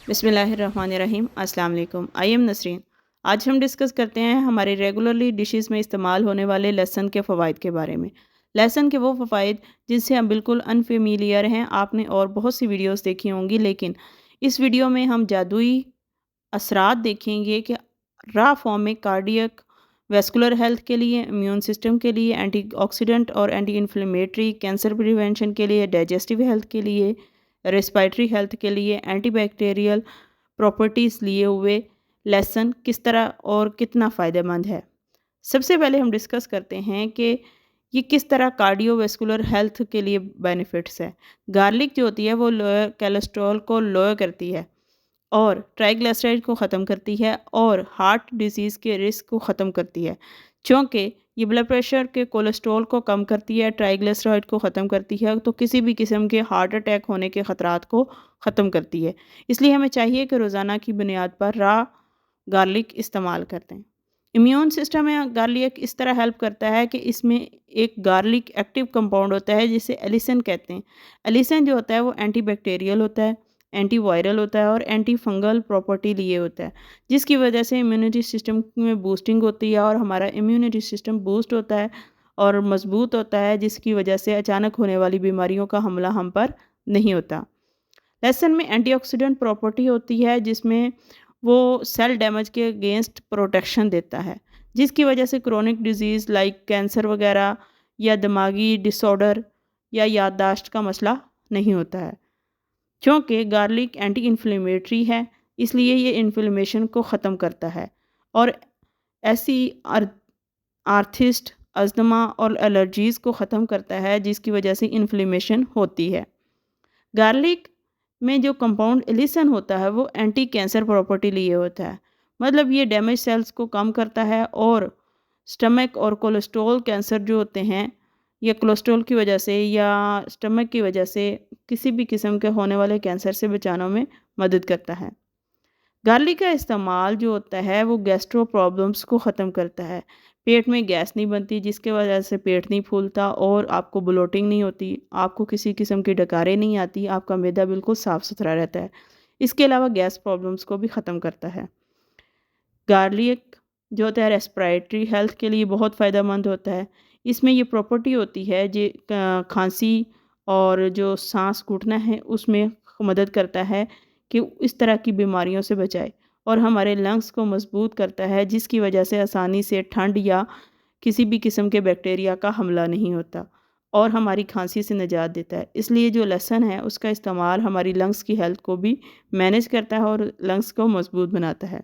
बिस्मिल्लाहिर्रहमानिर्रहीम अस्सलाम वालेकुम। I am Nasreen. आज हम डिस्कस करते हैं हमारे रेगुलरली डिशेस में इस्तेमाल होने वाले लहसुन के फ़वाइद के बारे में। लहसुन के वो फ़वाइद जिनसे हम बिल्कुल अनफेमिलियर हैं, आपने और बहुत सी वीडियोस देखी होंगी, लेकिन इस वीडियो में हम जादुई असरात देखेंगे कि रॉ फॉर्म में कार्डियक, वैस्कुलर हेल्थ के लिए, इम्यून सिस्टम के लिए, एंटीऑक्सीडेंट और एंटी इन्फ्लेमेटरी, कैंसर प्रिवेंशन के लिए, डाइजेस्टिव हेल्थ के लिए, रेस्पिरेटरी हेल्थ के लिए, एंटीबैक्टीरियल प्रॉपर्टीज़ लिए हुए लहसुन किस तरह और कितना फ़ायदेमंद है। सबसे पहले हम डिस्कस करते हैं कि ये किस तरह कार्डियोवैस्कुलर हेल्थ के लिए बेनिफिट्स है। गार्लिक जो होती है वो लोअर कोलेस्ट्रॉल को लोअर करती है और ट्राइग्लिसराइड को ख़त्म करती है और हार्ट डिजीज़ के रिस्क को ख़त्म करती है। चूँकि ये ब्लड प्रेशर के कोलेस्ट्रॉल को कम करती है, ट्राइग्लिसराइड को ख़त्म करती है, तो किसी भी किस्म के हार्ट अटैक होने के ख़तरात को ख़त्म करती है। इसलिए हमें चाहिए कि रोज़ाना की बुनियाद पर रॉ गार्लिक इस्तेमाल करते हैं। इम्यून सिस्टम में गार्लिक इस तरह हेल्प करता है कि इसमें एक गार्लिक एक्टिव कंपाउंड होता है जिसे एलिसन कहते हैं। एलिसन जो होता है वो एंटीबैक्टीरियल होता है, एंटीवायरल होता है और एंटी फंगल प्रॉपर्टी लिए होता है, जिसकी वजह से इम्यूनिटी सिस्टम में बूस्टिंग होती है और हमारा इम्यूनिटी सिस्टम बूस्ट होता है और मजबूत होता है, जिसकी वजह से अचानक होने वाली बीमारियों का हमला हम पर नहीं होता। लहसुन में एंटीऑक्सीडेंट प्रॉपर्टी होती है जिसमें वो सेल डैमेज के अगेंस्ट प्रोटेक्शन देता है, जिसकी वजह से क्रोनिक डिजीज़ लाइक कैंसर वगैरह या दिमागी डिसऑर्डर या याददाश्त का मसला नहीं होता है। क्योंकि गार्लिक एंटी इन्फ्लेमेटरी है, इसलिए ये इन्फ्लेमेशन को ख़त्म करता है और ऐसी आर्थिस्ट, अस्थमा और एलर्जीज़ को ख़त्म करता है, जिसकी वजह से इन्फ्लेमेशन होती है। गार्लिक में जो कंपाउंड एलिसन होता है वो एंटी कैंसर प्रॉपर्टी लिए होता है, मतलब ये डैमेज सेल्स को कम करता है और स्टमक और कोलेस्ट्रॉल कैंसर जो होते हैं या कोलेस्ट्रॉल की वजह से या स्टमक की वजह से किसी भी किस्म के होने वाले कैंसर से बचाने में मदद करता है। गार्लिक का इस्तेमाल जो होता है वो गैस्ट्रो प्रॉब्लम्स को ख़त्म करता है। पेट में गैस नहीं बनती, जिसके वजह से पेट नहीं फूलता और आपको ब्लोटिंग नहीं होती, आपको किसी किस्म की डकारें नहीं आती, आपका मैदा बिल्कुल साफ़ सुथरा रहता है। इसके अलावा गैस प्रॉब्लम्स को भी ख़त्म करता है। गार्लिक जो होता है रेस्पिरेटरी हेल्थ के लिए बहुत फ़ायदेमंद होता है। इसमें ये प्रॉपर्टी होती है जो खांसी और जो सांस घुटना है उसमें मदद करता है कि इस तरह की बीमारियों से बचाए और हमारे लंग्स को मजबूत करता है, जिसकी वजह से आसानी से ठंड या किसी भी किस्म के बैक्टीरिया का हमला नहीं होता और हमारी खांसी से निजात देता है। इसलिए जो लहसुन है उसका इस्तेमाल हमारी लंग्स की हेल्थ को भी मैनेज करता है और लंग्स को मजबूत बनाता है।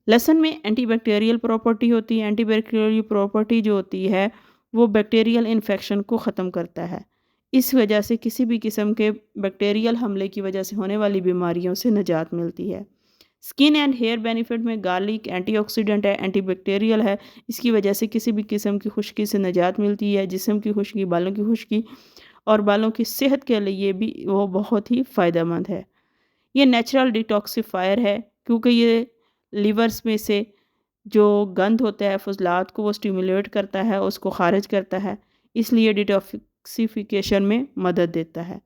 लहसुन में एंटीबैक्टीरियल प्रॉपर्टी होती है। एंटीबैक्टीरियल प्रॉपर्टी जो होती है वो बैक्टीरियल इन्फेक्शन को ख़त्म करता है। इस वजह से किसी भी किस्म के बैक्टीरियल हमले की वजह से होने वाली बीमारियों से निजात मिलती है। स्किन एंड हेयर बेनिफिट में गार्लिक एंटीऑक्सीडेंट है, एंटीबैक्टीरियल है। इसकी वजह से किसी भी किस्म की खुश्की से निजात मिलती है, जिस्म की खुश्की, बालों की खुश्की और बालों की सेहत के लिए भी वो बहुत ही फ़ायदेमंद है। ये नेचुरल डिटॉक्सिफायर है क्योंकि ये लिवर्स में से जो गंद होता है, फजलात को वो स्टिमुलेट करता है, उसको खारिज करता है, इसलिए डिटॉक्सिफिकेशन में मदद देता है।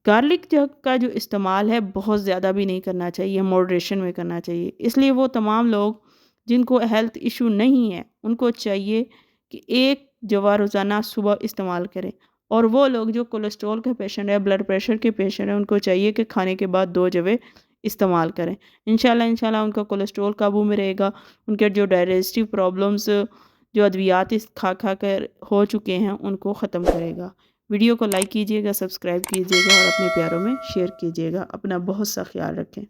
गार्लिक का जो इस्तेमाल है बहुत ज़्यादा भी नहीं करना चाहिए, मॉडरेशन में करना चाहिए। इसलिए वो तमाम लोग जिनको हेल्थ इशू नहीं है उनको चाहिए कि एक जवा रोज़ाना सुबह इस्तेमाल करें और वो लोग जो कोलेस्ट्रॉल के पेशेंट है, ब्लड प्रेशर के पेशेंट हैं, उनको चाहिए कि खाने के बाद 2 जवे इस्तेमाल करें। इंशाल्लाह उनका कोलेस्ट्रॉल काबू में रहेगा, उनके जो डाइजेस्टिव प्रॉब्लम्स जो अद्वियात इस खा खा कर हो चुके हैं उनको ख़त्म करेगा। वीडियो को लाइक कीजिएगा, सब्सक्राइब कीजिएगा और अपने प्यारों में शेयर कीजिएगा। अपना बहुत सा ख्याल रखें।